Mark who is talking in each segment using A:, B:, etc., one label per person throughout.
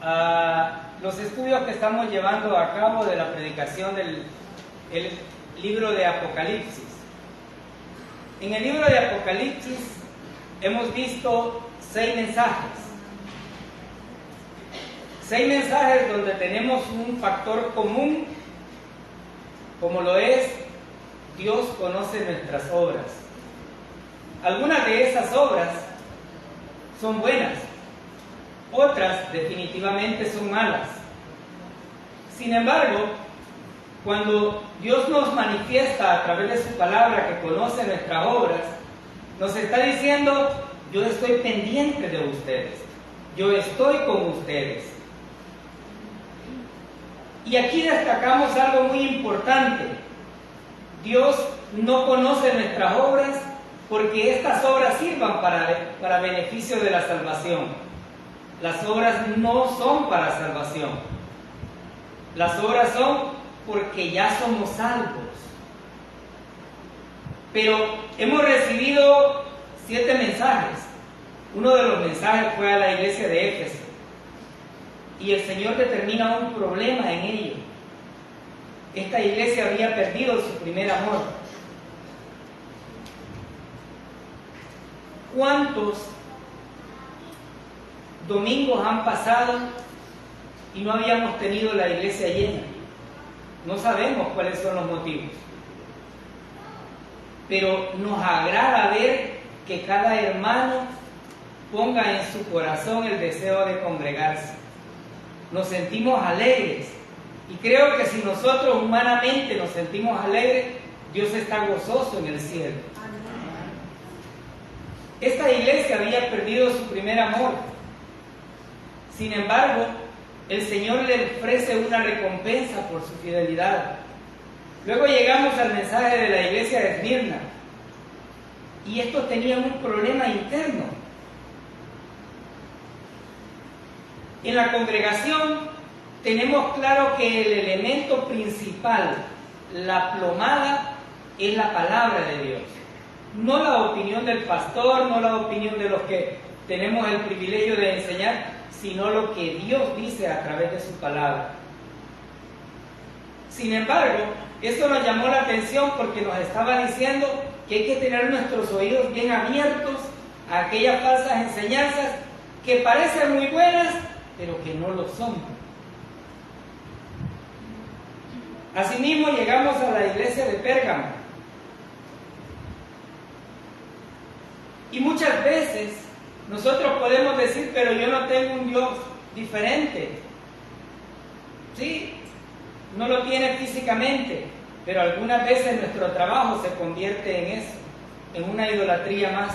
A: a los estudios que estamos llevando a cabo de la predicación del libro de Apocalipsis. En el libro de Apocalipsis hemos visto 6 mensajes. 6 mensajes donde tenemos un factor común, como lo es Dios conoce nuestras obras. Algunas de esas obras son buenas, otras definitivamente son malas. Sin embargo, cuando Dios nos manifiesta a través de su palabra que conoce nuestras obras, nos está diciendo: yo estoy pendiente de ustedes, yo estoy con ustedes. Y aquí destacamos algo muy importante: Dios no conoce nuestras obras porque estas obras sirvan para beneficio de la salvación. Las obras no son para salvación. Las obras son porque ya somos salvos. Pero hemos recibido 7 mensajes. Uno de los mensajes fue a la iglesia de Éfeso. Y el Señor determina un problema en ello. Esta iglesia había perdido su primer amor. ¿Cuántos domingos han pasado y no habíamos tenido la iglesia llena? No sabemos cuáles son los motivos, pero nos agrada ver que cada hermano ponga en su corazón el deseo de congregarse. Nos sentimos alegres, y creo que si nosotros humanamente nos sentimos alegres, Dios está gozoso en el cielo. Esta iglesia había perdido su primer amor. Sin embargo, el Señor le ofrece una recompensa por su fidelidad. Luego llegamos al mensaje de la iglesia de Esmirna, y estos tenían un problema interno. En la congregación tenemos claro que el elemento principal, la plomada, es la palabra de Dios. No la opinión del pastor, no la opinión de los que tenemos el privilegio de enseñar, sino lo que Dios dice a través de su palabra. Sin embargo, esto nos llamó la atención porque nos estaba diciendo que hay que tener nuestros oídos bien abiertos a aquellas falsas enseñanzas que parecen muy buenas, pero que no lo son. Asimismo, llegamos a la iglesia de Pérgamo. Y muchas veces nosotros podemos decir: pero yo no tengo un Dios diferente. Sí, no lo tiene físicamente, pero algunas veces nuestro trabajo se convierte en eso, en una idolatría más.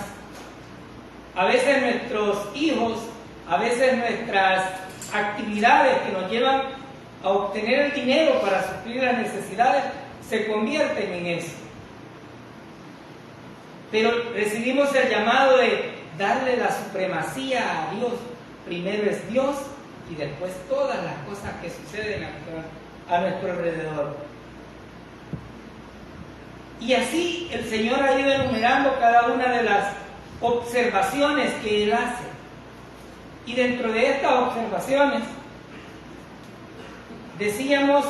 A: A veces nuestros hijos, a veces nuestras actividades que nos llevan a obtener el dinero para suplir las necesidades, se convierten en eso. Pero recibimos el llamado de darle la supremacía a Dios. Primero es Dios y después todas las cosas que suceden a nuestro alrededor. Y así el Señor ha ido enumerando cada una de las observaciones que Él hace. Y dentro de estas observaciones decíamos: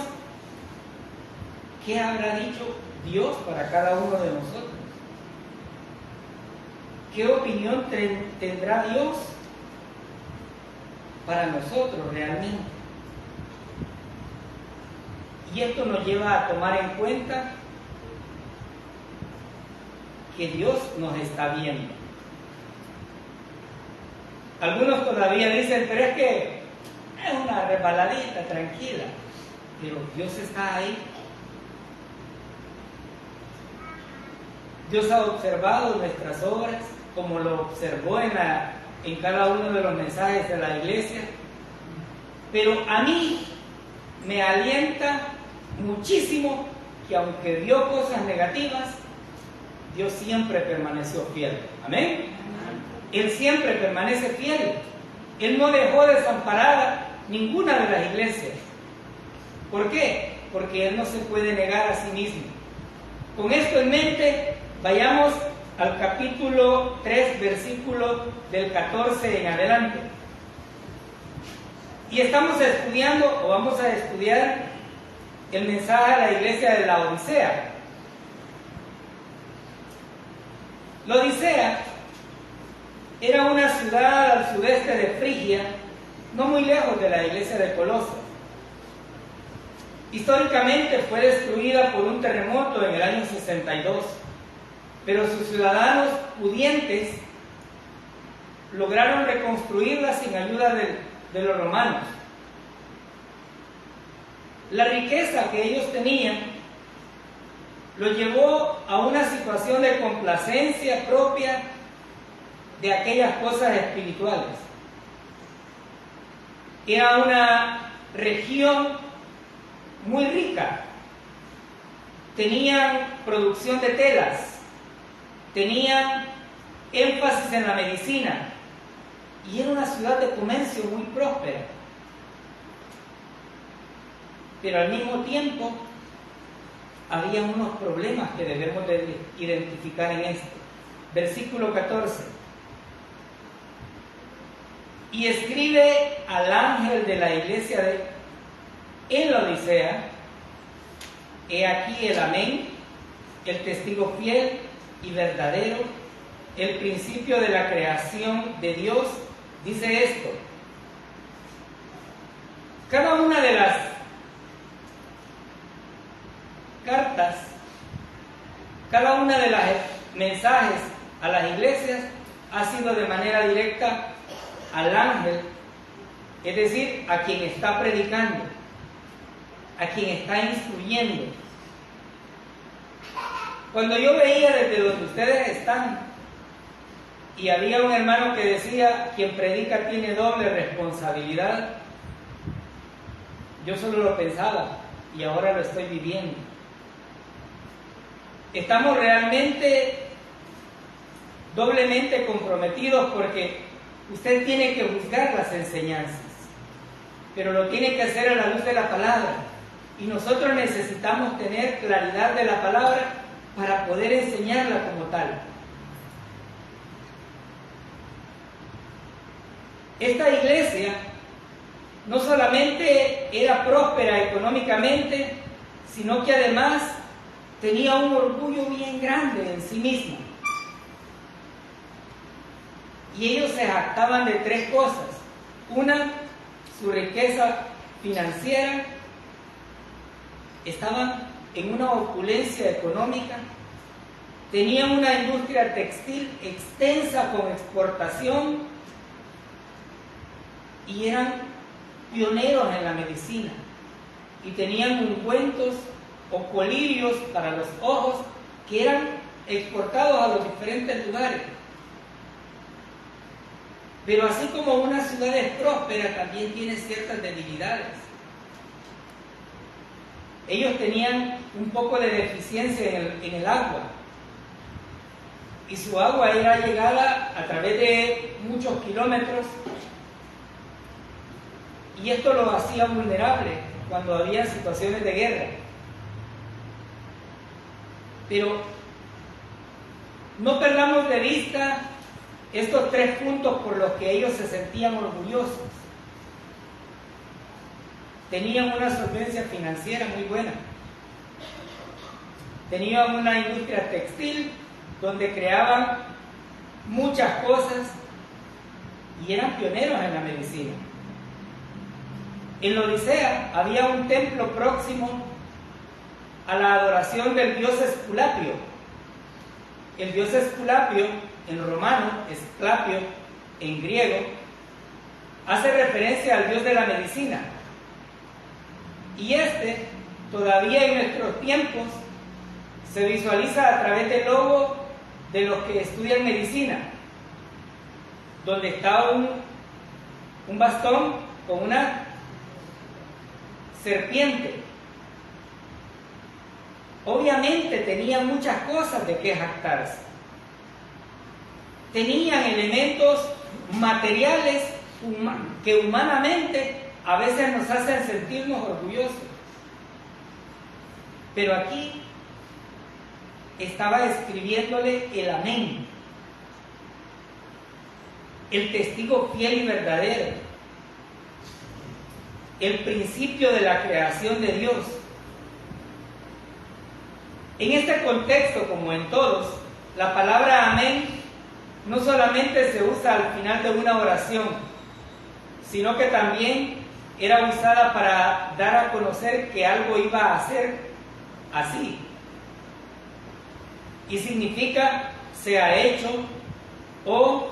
A: ¿qué habrá dicho Dios para cada uno de nosotros? ¿Qué opinión tendrá Dios para nosotros realmente? Y esto nos lleva a tomar en cuenta que Dios nos está viendo. Algunos todavía dicen: pero es que es una resbaladita, tranquila. Pero Dios está ahí. Dios ha observado nuestras obras, como lo observó en cada uno de los mensajes de la iglesia. Pero a mí me alienta muchísimo que aunque vio cosas negativas, Dios siempre permaneció fiel. ¿Amén? Él siempre permanece fiel. Él no dejó desamparada ninguna de las iglesias. ¿Por qué? Porque Él no se puede negar a sí mismo. Con esto en mente, vayamos al capítulo 3, versículo del 14 en adelante. Y estamos estudiando, o vamos a estudiar, el mensaje a la iglesia de la Odisea. La Odisea era una ciudad al sudeste de Frigia, no muy lejos de la iglesia de Colosas. Históricamente fue destruida por un terremoto en el año 62, pero sus ciudadanos pudientes lograron reconstruirla sin ayuda de los romanos. La riqueza que ellos tenían los llevó a una situación de complacencia propia de aquellas cosas espirituales. Era una región muy rica. Tenían producción de telas, tenían énfasis en la medicina y era una ciudad de comercio muy próspera. Pero al mismo tiempo había unos problemas que debemos de identificar en esto. Versículo 14. Y escribe al ángel de la iglesia en la Odisea: he aquí el amén, el testigo fiel y verdadero, el principio de la creación de Dios, dice esto: cada una de las cartas, cada una de los mensajes a las iglesias ha sido de manera directa al ángel, es decir, a quien está predicando, a quien está instruyendo. Cuando yo veía desde donde ustedes están y había un hermano que decía: quien predica tiene doble responsabilidad, yo solo lo pensaba y ahora lo estoy viviendo. Estamos realmente doblemente comprometidos, porque usted tiene que juzgar las enseñanzas, pero lo tiene que hacer a la luz de la palabra. Y nosotros necesitamos tener claridad de la palabra para poder enseñarla como tal. Esta iglesia no solamente era próspera económicamente, sino que además tenía un orgullo bien grande en sí misma. Y ellos se jactaban de tres cosas. Una, su riqueza financiera. Estaban en una opulencia económica. Tenían una industria textil extensa con exportación. Y eran pioneros en la medicina. Y tenían ungüentos o colirios para los ojos que eran exportados a los diferentes lugares. Pero así como una ciudad es próspera, también tiene ciertas debilidades. Ellos tenían un poco de deficiencia en el agua. Y su agua era llegada a través de muchos kilómetros. Y esto los hacía vulnerables cuando había situaciones de guerra. Pero no perdamos de vista estos tres puntos por los que ellos se sentían orgullosos. Tenían una solvencia financiera muy buena. Tenían una industria textil donde creaban muchas cosas y eran pioneros en la medicina. En la Odisea había un templo próximo a la adoración del dios Esculapio. El dios Esculapio en romano, Esclapio en griego, hace referencia al dios de la medicina. Y este, todavía en nuestros tiempos, se visualiza a través del logo de los que estudian medicina, donde está un bastón con una serpiente. Obviamente tenían muchas cosas de que jactarse. Tenían elementos materiales que humanamente a veces nos hacen sentirnos orgullosos. Pero aquí estaba escribiéndole el amén, el testigo fiel y verdadero. el principio de la creación de Dios. En este contexto, como en todos, la palabra amén no solamente se usa al final de una oración, sino que también era usada para dar a conocer que algo iba a ser así. Y significa sea hecho o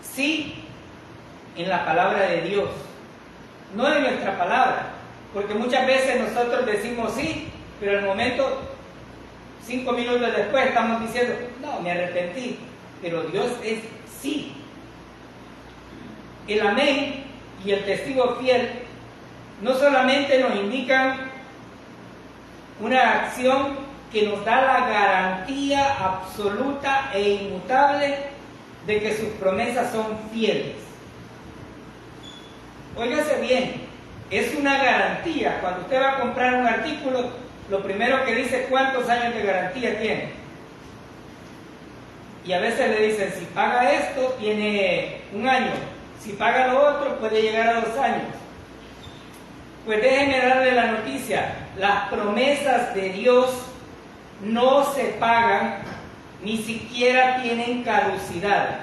A: sí en la palabra de Dios, no en nuestra palabra, porque muchas veces nosotros decimos sí, pero al momento, 5 minutos después, estamos diciendo, no, me arrepentí, pero Dios es sí. El amén y el testigo fiel no solamente nos indican una acción que nos da la garantía absoluta e inmutable de que sus promesas son fieles. Óigase bien, es una garantía. Cuando usted va a comprar un artículo, lo primero que dice cuántos años de garantía tiene. Y a veces le dicen, si paga esto, tiene 1 año. Si paga lo otro, puede llegar a 2 años. Pues déjenme darle la noticia. Las promesas de Dios no se pagan, ni siquiera tienen caducidad.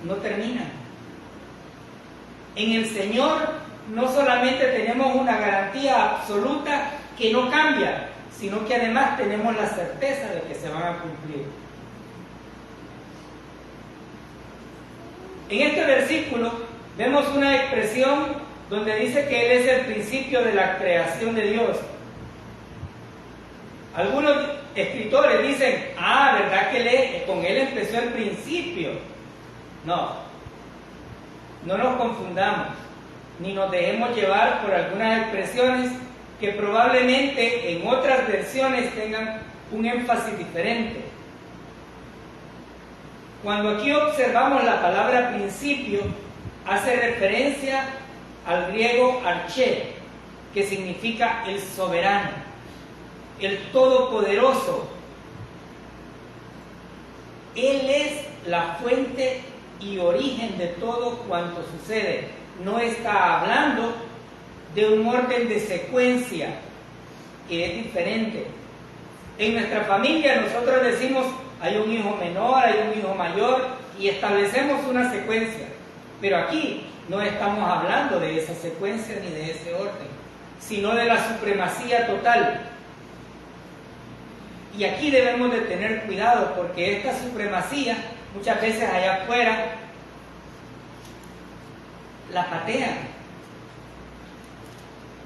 A: No terminan. En el Señor no solamente tenemos una garantía absoluta que no cambia, sino que además tenemos la certeza de que se van a cumplir. En este versículo vemos una expresión donde dice que Él es el principio de la creación de Dios. Algunos escritores dicen, ¿verdad que con Él empezó el principio? No nos confundamos, ni nos dejemos llevar por algunas expresiones que probablemente en otras versiones tengan un énfasis diferente. Cuando aquí observamos la palabra principio, hace referencia al griego arché, que significa el soberano, el todopoderoso. Él es la fuente y origen de todo cuanto sucede. No está hablando de un orden de secuencia, que es diferente. En nuestra familia nosotros decimos, hay un hijo menor, hay un hijo mayor, y establecemos una secuencia. Pero aquí no estamos hablando de esa secuencia ni de ese orden, sino de la supremacía total. Y aquí debemos de tener cuidado, porque esta supremacía muchas veces allá afuera la patean.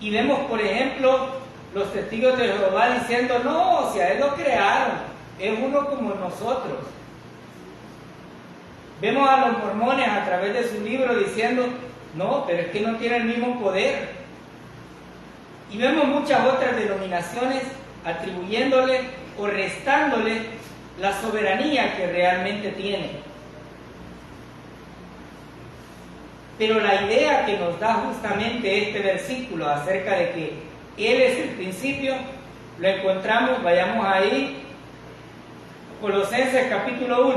A: Y vemos, por ejemplo, los testigos de Jehová diciendo, no, si a Él lo crearon, es uno como nosotros. Vemos a los mormones a través de su libro diciendo, no, pero es que no tiene el mismo poder. Y vemos muchas otras denominaciones atribuyéndole o restándole la soberanía que realmente tiene. Pero la idea que nos da justamente este versículo acerca de que Él es el principio, lo encontramos, vayamos ahí, Colosenses capítulo 1.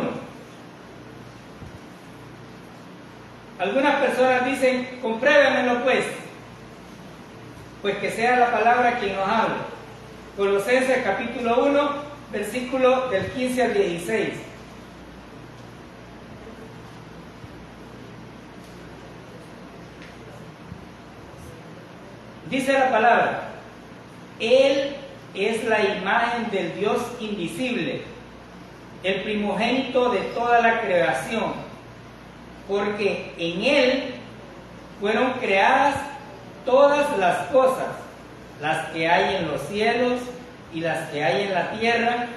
A: Algunas personas dicen, compruébemelo pues que sea la palabra quien nos hable. Colosenses capítulo 1, versículo del 15 al 16. Dice la palabra, Él es la imagen del Dios invisible, el primogénito de toda la creación, porque en Él fueron creadas todas las cosas, las que hay en los cielos y las que hay en la tierra,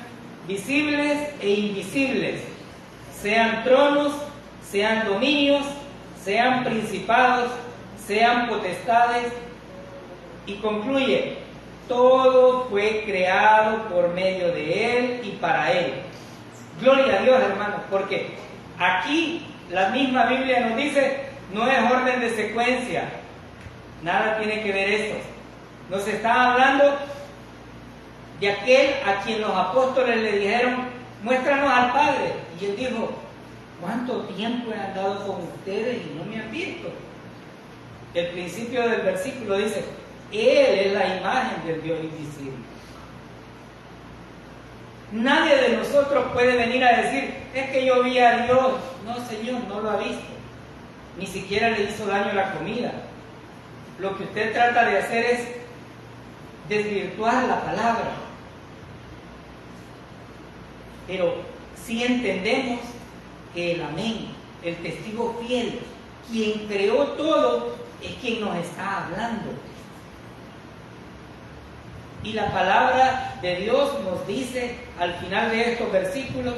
A: visibles e invisibles, sean tronos, sean dominios, sean principados, sean potestades. Y concluye, todo fue creado por medio de Él y para Él. Gloria a Dios, hermanos, porque aquí la misma Biblia nos dice, no es orden de secuencia, nada tiene que ver esto. Nos está hablando de aquel a quien los apóstoles le dijeron, muéstranos al Padre. Y Él dijo, ¿cuánto tiempo he andado con ustedes y no me han visto? El principio del versículo dice, Él es la imagen del Dios invisible. Nadie de nosotros puede venir a decir, es que yo vi a Dios. No, Señor, no lo ha visto. Ni siquiera le hizo daño la comida. Lo que usted trata de hacer es desvirtuar la palabra. Pero sí entendemos que el amén, el testigo fiel, quien creó todo, es quien nos está hablando. Y la palabra de Dios nos dice al final de estos versículos,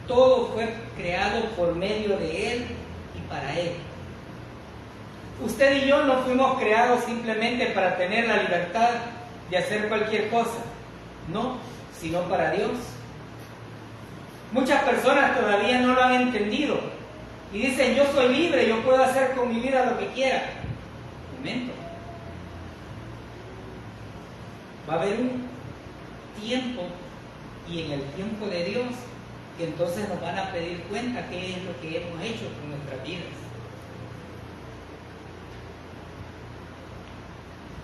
A: todo fue creado por medio de Él y para Él. Usted y yo no fuimos creados simplemente para tener la libertad de hacer cualquier cosa, no, sino para Dios. Muchas personas todavía no lo han entendido y dicen, yo soy libre, yo puedo hacer con mi vida lo que quiera. Momento. Va a haber un tiempo, y en el tiempo de Dios, que entonces nos van a pedir cuenta qué es lo que hemos hecho con nuestras vidas.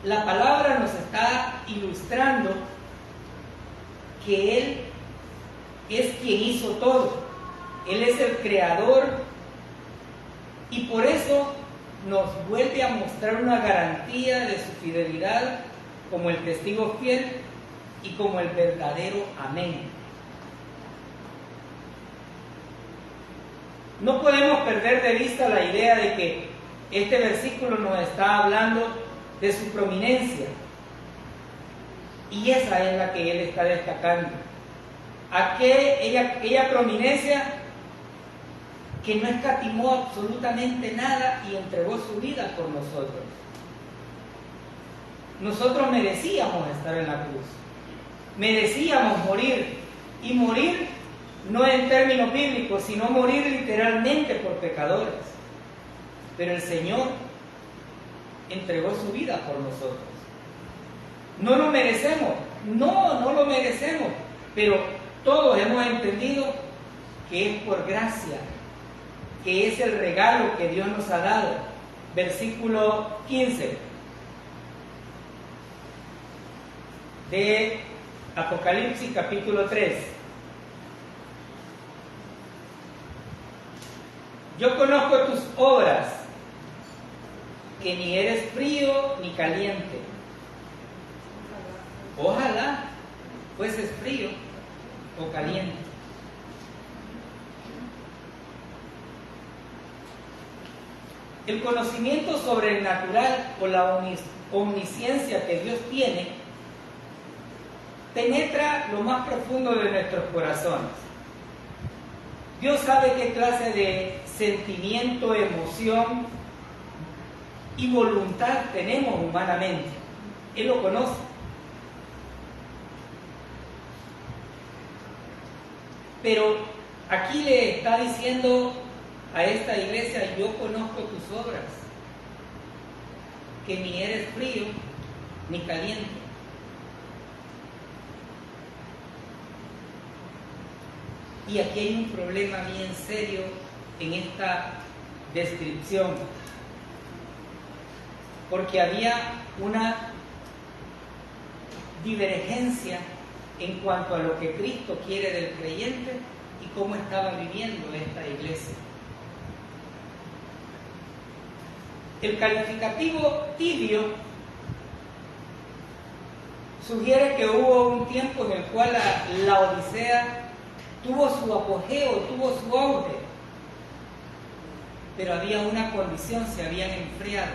A: La palabra nos está ilustrando que Él es quien hizo todo. Él es el creador y por eso nos vuelve a mostrar una garantía de su fidelidad como el testigo fiel y como el verdadero amén. No podemos perder de vista la idea de que este versículo nos está hablando de su prominencia, y esa es la que él está destacando. Aquella prominencia que no escatimó absolutamente nada y entregó su vida por nosotros. Nosotros merecíamos estar en la cruz, merecíamos morir, y morir no en términos bíblicos, sino morir literalmente por pecadores. Pero el Señor entregó su vida por nosotros. No lo merecemos, no lo merecemos, pero todos hemos entendido que es por gracia, que es el regalo que Dios nos ha dado. Versículo 15 de Apocalipsis capítulo 3. Yo conozco tus obras, que ni eres frío ni caliente. Ojalá fueses frío o caliente. El conocimiento sobrenatural o la omnisciencia que Dios tiene penetra lo más profundo de nuestros corazones. Dios sabe qué clase de sentimiento, emoción y voluntad tenemos humanamente. Él lo conoce. Pero aquí le está diciendo a esta iglesia, yo conozco tus obras, que ni eres frío ni caliente. Y aquí hay un problema bien serio en esta descripción, porque había una divergencia en cuanto a lo que Cristo quiere del creyente y cómo estaba viviendo esta iglesia. El calificativo tibio sugiere que hubo un tiempo en el cual la Odisea tuvo su apogeo, tuvo su auge, pero había una condición: se habían enfriado.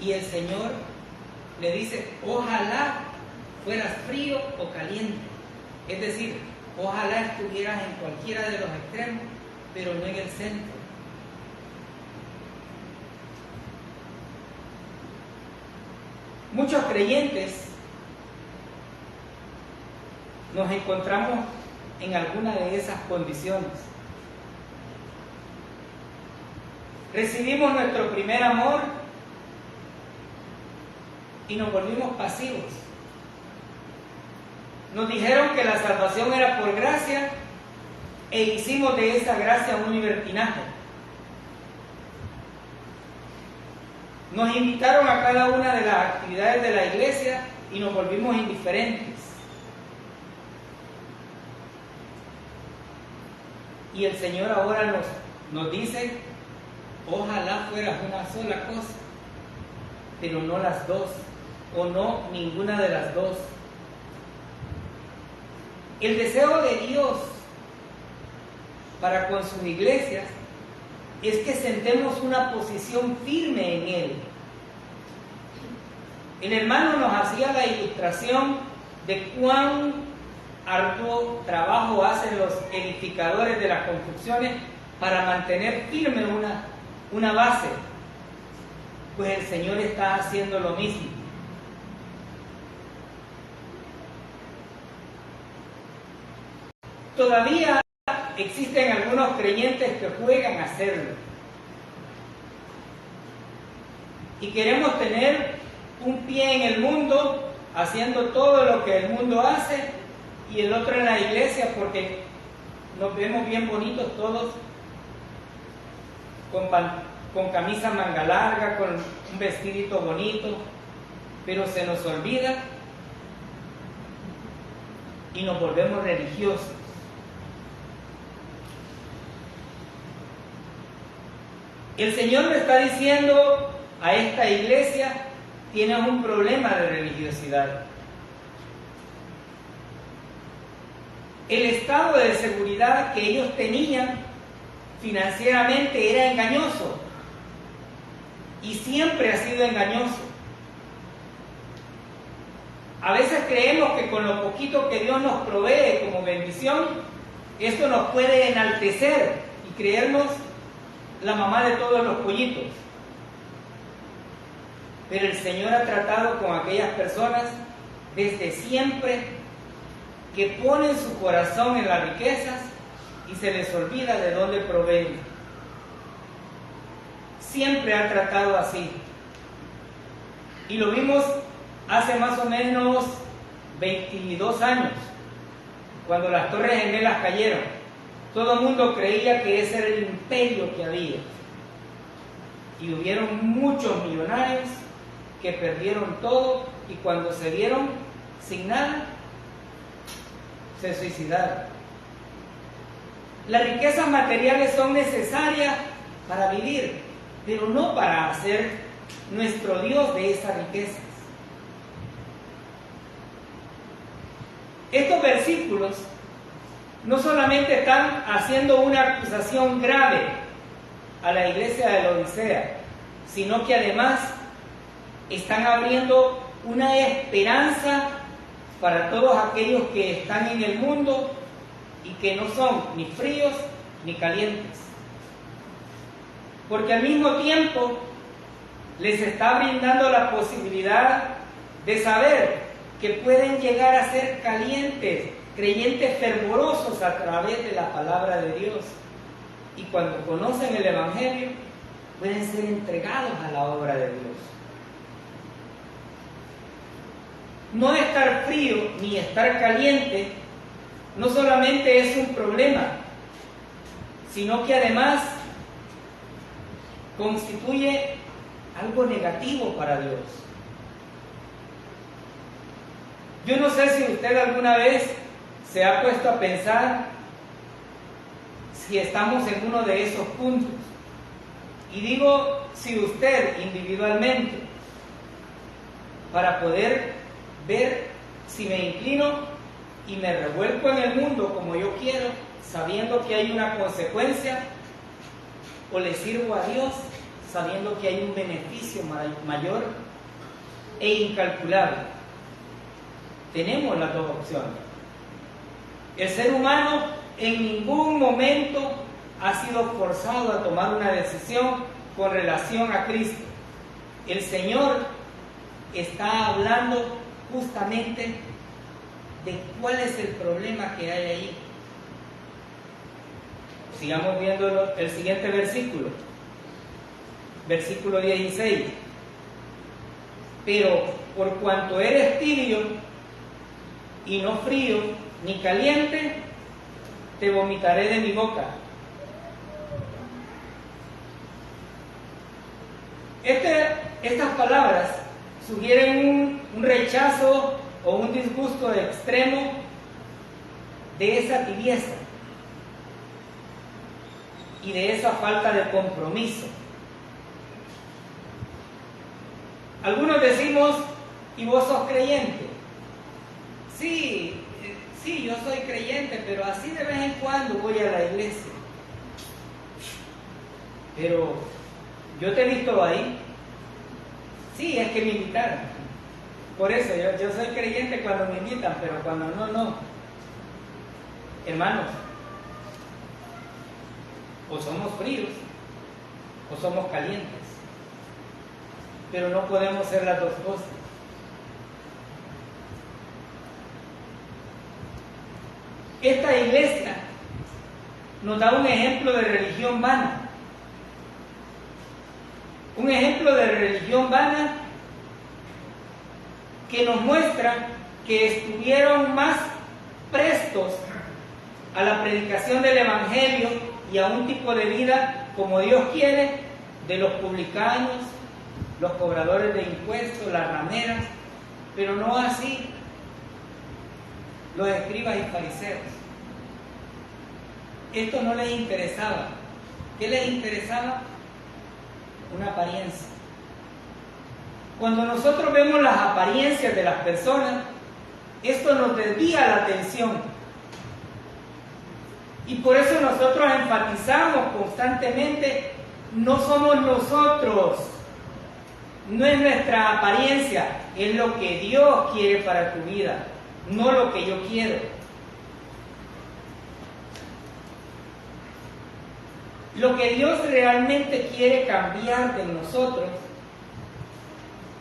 A: Y el Señor le dice, ojalá fueras frío o caliente. Es decir, ojalá estuvieras en cualquiera de los extremos, pero no en el centro. Muchos creyentes nos encontramos en alguna de esas condiciones. Recibimos nuestro primer amor y nos volvimos pasivos. Nos dijeron que la salvación era por gracia e hicimos de esa gracia un libertinaje. Nos invitaron a cada una de las actividades de la iglesia y nos volvimos indiferentes. Y el Señor ahora nos dice, ojalá fuera una sola cosa, pero no las dos, o no ninguna de las dos. El deseo de Dios para con sus iglesias es que sentemos una posición firme en Él. El hermano nos hacía la ilustración de cuán arduo trabajo hacen los edificadores de las construcciones para mantener firme una base. Pues el Señor está haciendo lo mismo. Todavía existen algunos creyentes que juegan a hacerlo. Y queremos tener un pie en el mundo, haciendo todo lo que el mundo hace, y el otro en la iglesia, porque nos vemos bien bonitos todos, con camisa manga larga, con un vestidito bonito, pero se nos olvida y nos volvemos religiosos. El Señor le está diciendo a esta iglesia, tienes un problema de religiosidad. El estado de seguridad que ellos tenían financieramente era engañoso y siempre ha sido engañoso. A veces creemos que con lo poquito que Dios nos provee como bendición, esto nos puede enaltecer y creernos la mamá de todos los pollitos. Pero el Señor ha tratado con aquellas personas desde siempre que ponen su corazón en las riquezas y se les olvida de dónde provienen. Siempre ha tratado así. Y lo vimos hace más o menos 22 años, cuando las Torres Gemelas cayeron. Todo el mundo creía que ese era el imperio que había. Y hubieron muchos millonarios que perdieron todo y cuando se vieron sin nada, se suicidaron. Las riquezas materiales son necesarias para vivir, pero no para hacer nuestro Dios de esas riquezas. Estos versículos no solamente están haciendo una acusación grave a la iglesia de la Odisea, sino que además están abriendo una esperanza para todos aquellos que están en el mundo y que no son ni fríos ni calientes. Porque al mismo tiempo les está brindando la posibilidad de saber que pueden llegar a ser calientes, creyentes fervorosos a través de la palabra de Dios. Y cuando conocen el Evangelio, pueden ser entregados a la obra de Dios. No estar frío ni estar caliente no solamente es un problema, sino que además constituye algo negativo para Dios. Yo no sé si usted alguna vez se ha puesto a pensar si estamos en uno de esos puntos. Y digo, si usted individualmente, para poder ver si me inclino y me revuelco en el mundo como yo quiero, sabiendo que hay una consecuencia, o le sirvo a Dios sabiendo que hay un beneficio mayor e incalculable. Tenemos las dos opciones. El ser humano en ningún momento ha sido forzado a tomar una decisión con relación a Cristo. El Señor está hablando justamente de cuál es el problema que hay ahí. Sigamos viendo el siguiente versículo, versículo 16. Pero por cuanto eres tibio y no frío ni caliente, te vomitaré de mi boca. Estas palabras sugieren un rechazo o un disgusto extremo de esa tibieza y de esa falta de compromiso. Algunos decimos, ¿y vos sos creyente? Sí, yo soy creyente, pero así de vez en cuando voy a la iglesia. Pero yo te he visto ahí. Sí, es que me invitaron. Por eso, yo soy creyente cuando me invitan, pero cuando no. Hermanos, o somos fríos o somos calientes, pero no podemos ser las dos cosas. Esta iglesia nos da un ejemplo de religión vana. Un ejemplo de religión vana que nos muestra que estuvieron más prestos a la predicación del Evangelio y a un tipo de vida como Dios quiere, de los publicanos, los cobradores de impuestos, las rameras, pero no así los escribas y fariseos. Esto no les interesaba. ¿Qué les interesaba? Una apariencia. Cuando nosotros vemos las apariencias de las personas, esto nos desvía la atención. Y por eso nosotros enfatizamos constantemente, no somos nosotros, no es nuestra apariencia, es lo que Dios quiere para tu vida, no lo que yo quiero. Lo que Dios realmente quiere cambiar de nosotros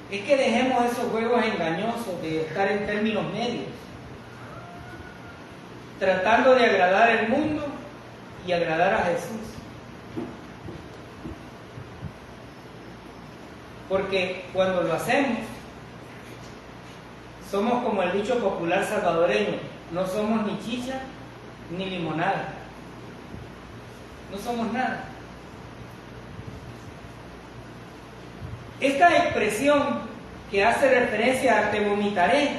A: es que dejemos esos juegos engañosos de estar en términos medios, tratando de agradar al mundo y agradar a Jesús. Porque cuando lo hacemos, somos como el dicho popular salvadoreño, no somos ni chicha ni limonada. No somos nada. Esta expresión que hace referencia a te vomitaré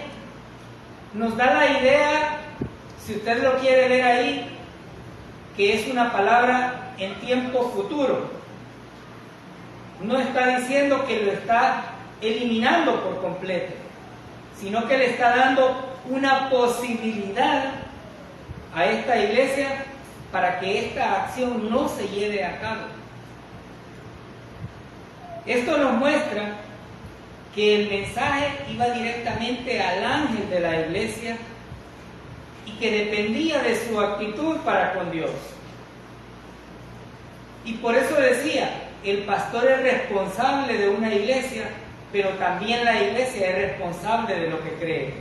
A: nos da la idea, si usted lo quiere ver ahí, que es una palabra en tiempo futuro. No está diciendo que lo está eliminando por completo, sino que le está dando una posibilidad a esta iglesia para que esta acción no se lleve a cabo. Esto nos muestra que el mensaje iba directamente al ángel de la iglesia y que dependía de su actitud para con Dios. Y por eso decía, el pastor es responsable de una iglesia, pero también la iglesia es responsable de lo que cree.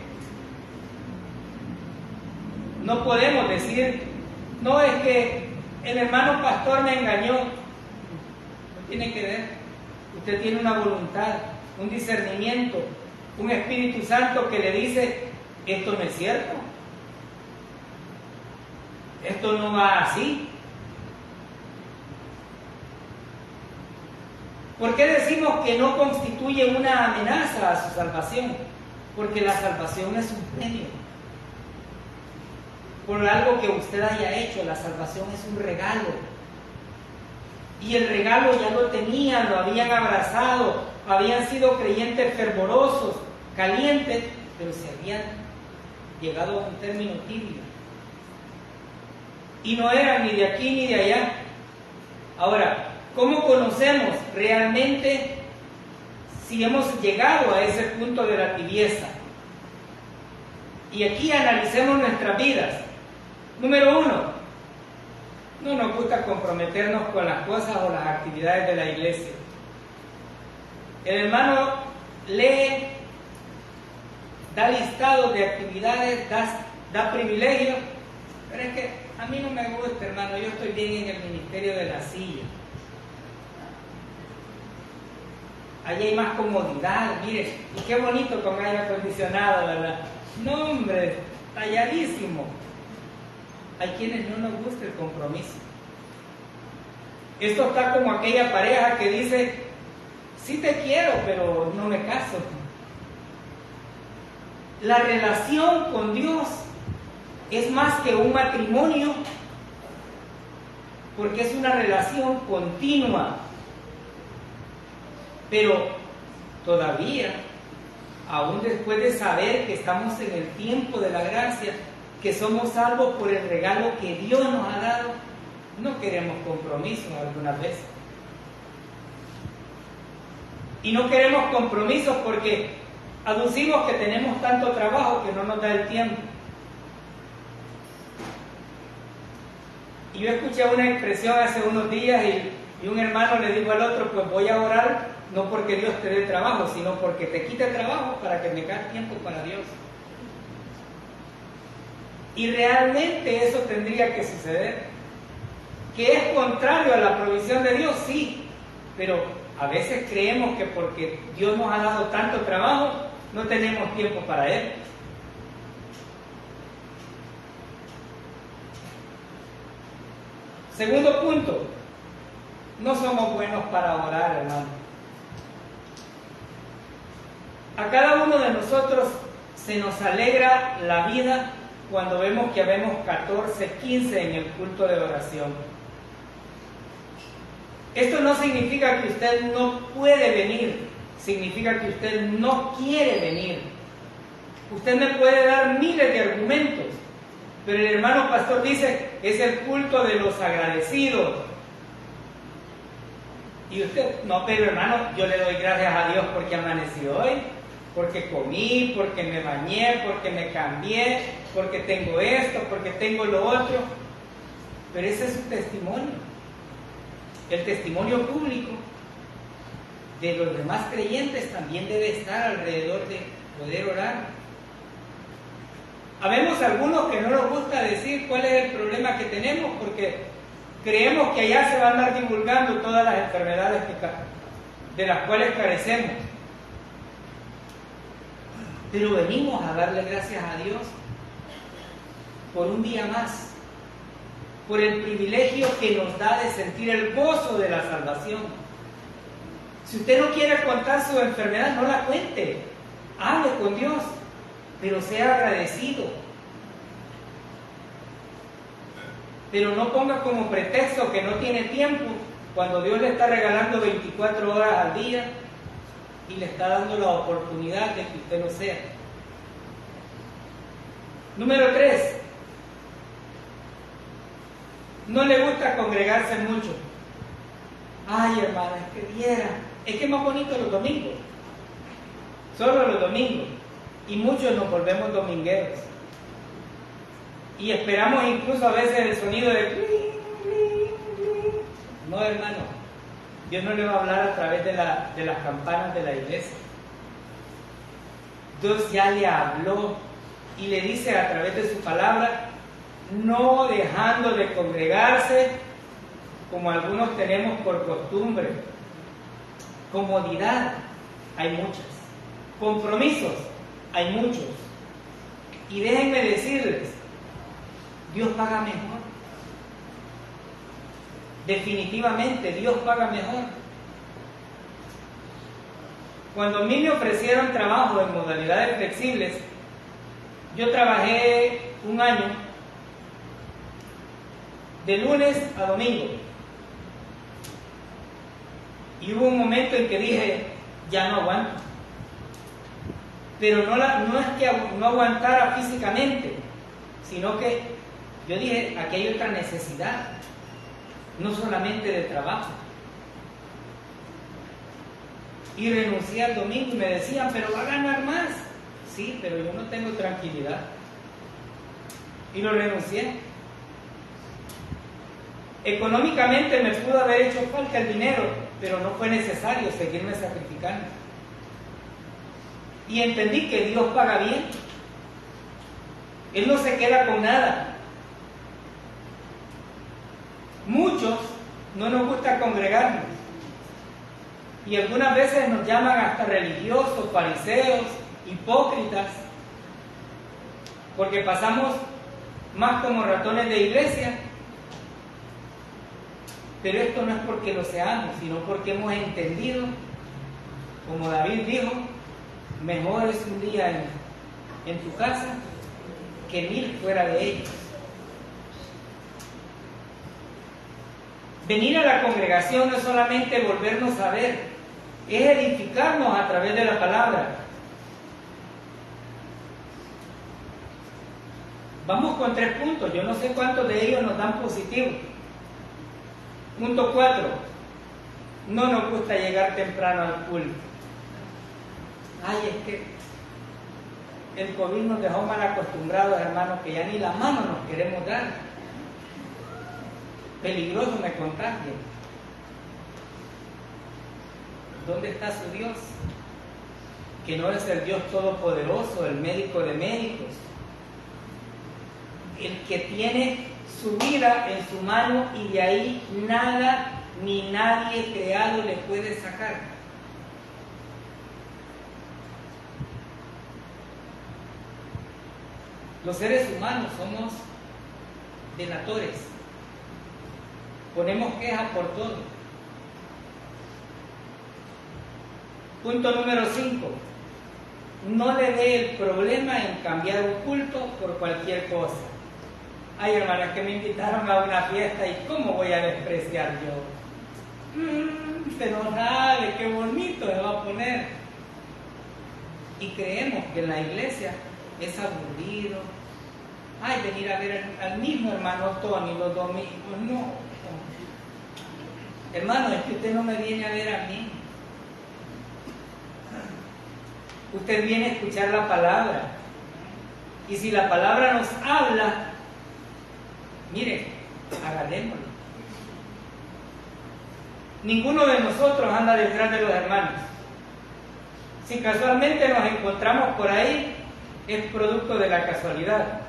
A: No podemos decir, no, es que el hermano pastor me engañó. No tiene que ver. Usted tiene una voluntad, un discernimiento, un Espíritu Santo que le dice, esto no es cierto. Esto no va así. ¿Por qué decimos que no constituye una amenaza a su salvación? Porque la salvación es un premio. Por algo que usted haya hecho, la salvación es un regalo. Y el regalo ya lo tenían, lo habían abrazado, habían sido creyentes fervorosos, calientes, pero se habían llegado a un término tibio. Y no eran ni de aquí ni de allá. Ahora, ¿cómo conocemos realmente si hemos llegado a ese punto de la tibieza? Y aquí analicemos nuestras vidas. Número 1, no nos gusta comprometernos con las cosas o las actividades de la iglesia. El hermano lee, da listados de actividades, da privilegios, pero es que a mí no me gusta, hermano, yo estoy bien en el ministerio de la silla. Allí hay más comodidad, mire, y qué bonito con aire acondicionado, ¿verdad? No, hombre, talladísimo. hay quienes no nos gusta el compromiso. Esto está como aquella pareja que dice, sí te quiero, pero no me caso. La relación con Dios es más que un matrimonio, porque es una relación continua. Pero todavía, aún después de saber que estamos en el tiempo de la gracia, que somos salvos por el regalo que Dios nos ha dado, no queremos compromiso algunas veces. Y no queremos compromisos porque aducimos que tenemos tanto trabajo que no nos da el tiempo. Y yo escuché una expresión hace unos días y un hermano le dijo al otro, pues voy a orar no porque Dios te dé trabajo, sino porque te quite trabajo para que me quede tiempo para Dios. Y realmente eso tendría que suceder. ¿Que es contrario a la provisión de Dios? Sí, pero a veces creemos que porque Dios nos ha dado tanto trabajo, no tenemos tiempo para Él. Segundo punto, no somos buenos para orar, hermano. A cada uno de nosotros se nos alegra la vida cuando vemos que habemos 14, 15 en el culto de oración. Esto no significa que usted no puede venir, significa que usted no quiere venir. Usted me puede dar miles de argumentos, pero el hermano pastor dice, es el culto de los agradecidos. Y usted, no, pero hermano, yo le doy gracias a Dios porque amanecí hoy, porque comí, porque me bañé, porque me cambié, porque tengo esto, porque tengo lo otro. Pero ese es su testimonio. El testimonio público de los demás creyentes también debe estar alrededor de poder orar. Habemos algunos que no nos gusta decir cuál es el problema que tenemos porque creemos que allá se van a andar divulgando todas las enfermedades de las cuales carecemos. Pero venimos a darle gracias a Dios por un día más, por el privilegio que nos da de sentir el gozo de la salvación. Si usted no quiere contar su enfermedad, no la cuente. Hable con Dios, pero sea agradecido. Pero no ponga como pretexto que no tiene tiempo cuando Dios le está regalando 24 horas al día y le está dando la oportunidad de que usted lo sea. Número 3. No le gusta congregarse mucho. Ay, hermano, es que viera, es que es más bonito los domingos. Solo los domingos. Y muchos nos volvemos domingueros. Y esperamos incluso a veces el sonido de... No, hermano. Dios no le va a hablar a través de las campanas de la iglesia. Dios ya le habló y le dice a través de su palabra, no dejando de congregarse como algunos tenemos por costumbre. Comodidad, hay muchas. Compromisos, hay muchos. Y déjenme decirles, Dios paga mejor. Definitivamente, Dios paga mejor. Cuando a mí me ofrecieron trabajo en modalidades flexibles, yo trabajé un año de lunes a domingo. Y hubo un momento en que dije, ya no aguanto. Pero no es que no aguantara físicamente, sino que yo dije, aquí hay otra necesidad, no solamente de trabajo. Y renuncié al domingo y me decían, pero va a ganar más. Sí, pero yo no tengo tranquilidad. Y lo renuncié. Económicamente me pudo haber hecho falta el dinero, pero no fue necesario seguirme sacrificando. Y entendí que Dios paga bien. Él no se queda con nada. Muchos no nos gusta congregarnos. Y algunas veces nos llaman hasta religiosos, fariseos, hipócritas, porque pasamos más como ratones de iglesia. Pero esto no es porque lo seamos, sino porque hemos entendido, como David dijo, mejor es un día en tu casa que 1000 fuera de ellos. Venir a la congregación no es solamente volvernos a ver, es edificarnos a través de la palabra. Vamos con 3 puntos, yo no sé cuántos de ellos nos dan positivo. Punto 4, no nos gusta llegar temprano al culto. Ay, es que el COVID nos dejó mal acostumbrados, hermanos, que ya ni la mano nos queremos dar. Peligroso me contagie. ¿Dónde está su Dios? Que no es el Dios todopoderoso, el médico de médicos, el que tiene su vida en su mano y de ahí nada ni nadie creado le puede sacar. Los seres humanos somos delatores, ponemos quejas por todo. Punto número 5, no le dé el problema en cambiar un culto por cualquier cosa. Ay, hermanas, que me invitaron a una fiesta y ¿cómo voy a despreciar yo? Se nos sale, qué bonito se va a poner. Y creemos que en la iglesia es aburrido. Ay, venir a ver al mismo hermano Tony los domingos. No. Hermano, es que usted no me viene a ver a mí. Usted viene a escuchar la palabra. Y si la palabra nos habla, mire, agarrémoslo. Ninguno de nosotros anda detrás de los hermanos. Si casualmente nos encontramos por ahí, es producto de la casualidad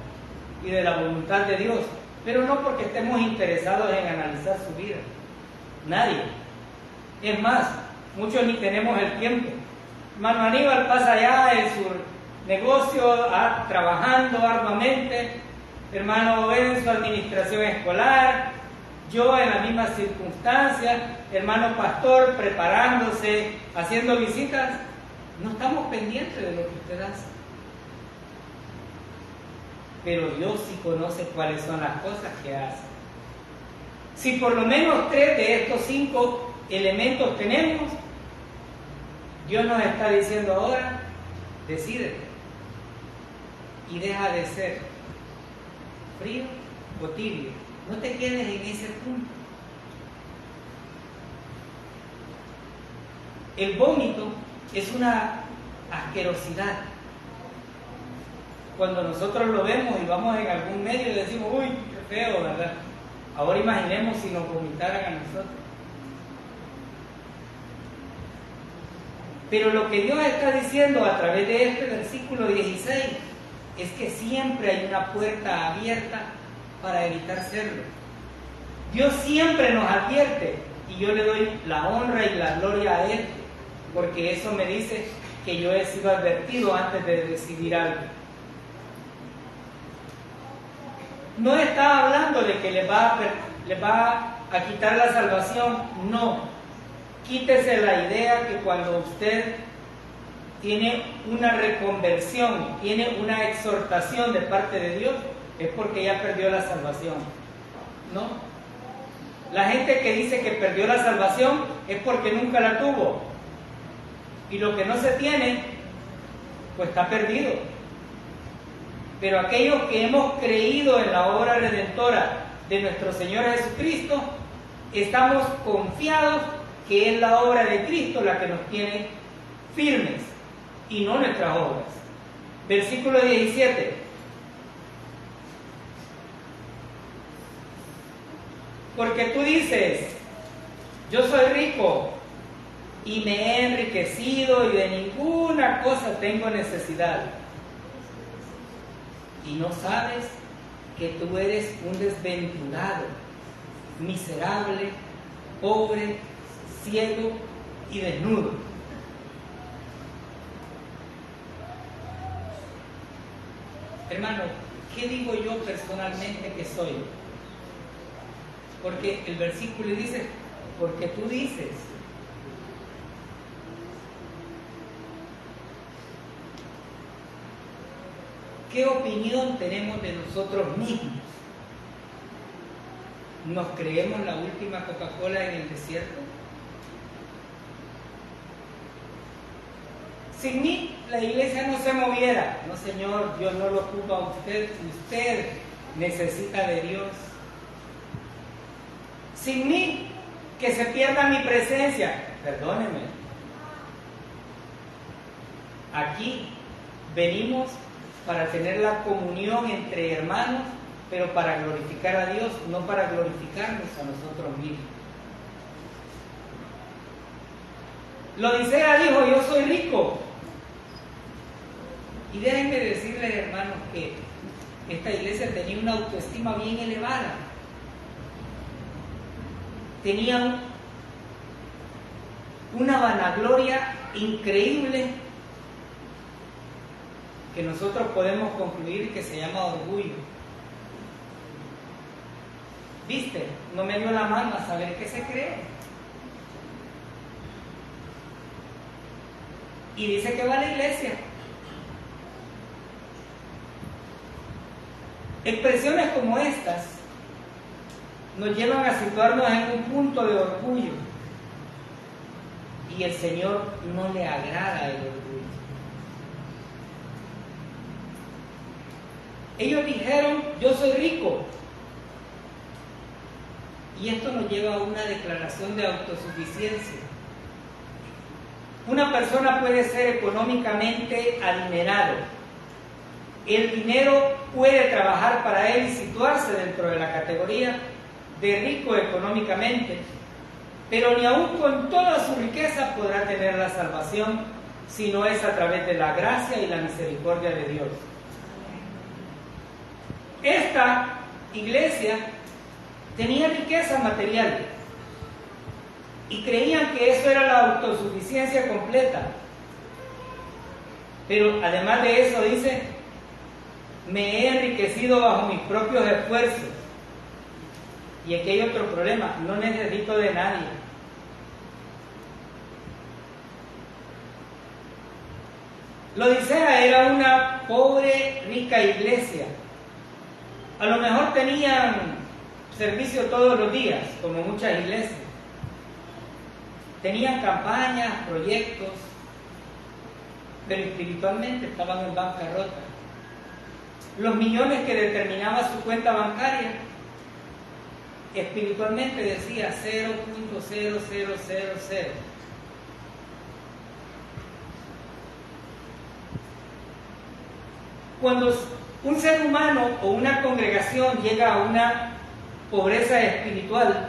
A: y de la voluntad de Dios, pero no porque estemos interesados en analizar su vida. Nadie. Es más, muchos ni tenemos el tiempo. Hermano Aníbal pasa allá en su negocio trabajando arduamente, hermano en su administración escolar, yo en las mismas circunstancias, hermano pastor preparándose, haciendo visitas. No estamos pendientes de lo que usted hace. Pero Dios sí conoce cuáles son las cosas que hace. Si por lo menos 3 de estos 5 elementos tenemos, Dios nos está diciendo ahora, decídete y deja de ser frío o tibio. No te quedes en ese punto. El vómito es una asquerosidad. Cuando nosotros lo vemos y vamos en algún medio y decimos, uy, qué feo, ¿verdad? Ahora imaginemos si nos vomitaran a nosotros. Pero lo que Dios está diciendo a través de este versículo 16 es que siempre hay una puerta abierta para evitar serlo. Dios siempre nos advierte y yo le doy la honra y la gloria a Él, porque eso me dice que yo he sido advertido antes de decidir algo. No está hablando de que le va a quitar la salvación, no. Quítese la idea que cuando usted tiene una reconversión, tiene una exhortación de parte de Dios, es porque ya perdió la salvación. No. La gente que dice que perdió la salvación es porque nunca la tuvo. Y lo que no se tiene, pues está perdido. Pero aquellos que hemos creído en la obra redentora de nuestro Señor Jesucristo, estamos confiados que es la obra de Cristo la que nos tiene firmes y no nuestras obras. Versículo 17. Porque tú dices, yo soy rico y me he enriquecido y de ninguna cosa tengo necesidad. Y no sabes que tú eres un desventurado, miserable, pobre, ciego y desnudo. Hermano, ¿qué digo yo personalmente que soy? Porque el versículo dice, porque tú dices. ¿Qué opinión tenemos de nosotros mismos? ¿Nos creemos la última Coca-Cola en el desierto? Sin mí la iglesia no se moviera. No, Señor, Dios no lo ocupa a usted. Usted necesita de Dios. Sin mí, que se pierda mi presencia. Perdóneme. Aquí venimos para tener la comunión entre hermanos, pero para glorificar a Dios, no para glorificarnos a nosotros mismos. La Odisea dijo, yo soy rico. Y déjenme decirles, hermanos, que esta iglesia tenía una autoestima bien elevada. Tenían una vanagloria increíble que nosotros podemos concluir que se llama orgullo. ¿Viste? No me dio la mano a saber qué se cree. Y dice que va a la iglesia. Expresiones como estas nos llevan a situarnos en un punto de orgullo. Y el Señor no le agrada el orgullo. Ellos dijeron, yo soy rico. Y esto nos lleva a una declaración de autosuficiencia. Una persona puede ser económicamente adinerado. El dinero puede trabajar para él y situarse dentro de la categoría de rico económicamente, pero ni aun con toda su riqueza podrá tener la salvación si no es a través de la gracia y la misericordia de Dios. Esta iglesia tenía riqueza material y creían que eso era la autosuficiencia completa. Pero además de eso dice, me he enriquecido bajo mis propios esfuerzos. Y aquí hay otro problema, no necesito de nadie. La Odisea era una pobre, rica iglesia. A lo mejor tenían servicio todos los días, como muchas iglesias. Tenían campañas, proyectos, pero espiritualmente estaban en bancarrota. Los millones que determinaba su cuenta bancaria, espiritualmente decía 0.0000. Cuando un ser humano o una congregación llega a una pobreza espiritual,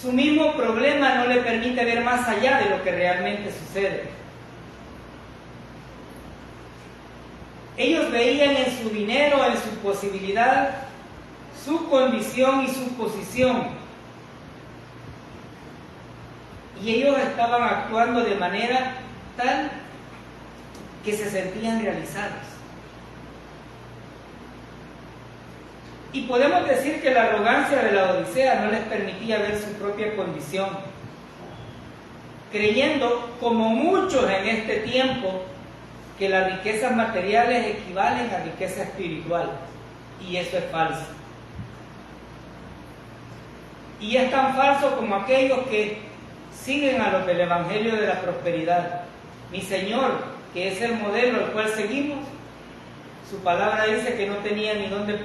A: su mismo problema no le permite ver más allá de lo que realmente sucede. Ellos veían en su dinero, en su posibilidad, su condición y su posición. Y ellos estaban actuando de manera tal que se sentían realizados. Y podemos decir que la arrogancia de la Odisea no les permitía ver su propia condición, creyendo, como muchos en este tiempo, que las riquezas materiales equivalen a riqueza espiritual. Y eso es falso. Y es tan falso como aquellos que siguen a los del Evangelio de la Prosperidad. Mi Señor, que es el modelo al cual seguimos, su palabra dice que no tenía ni dónde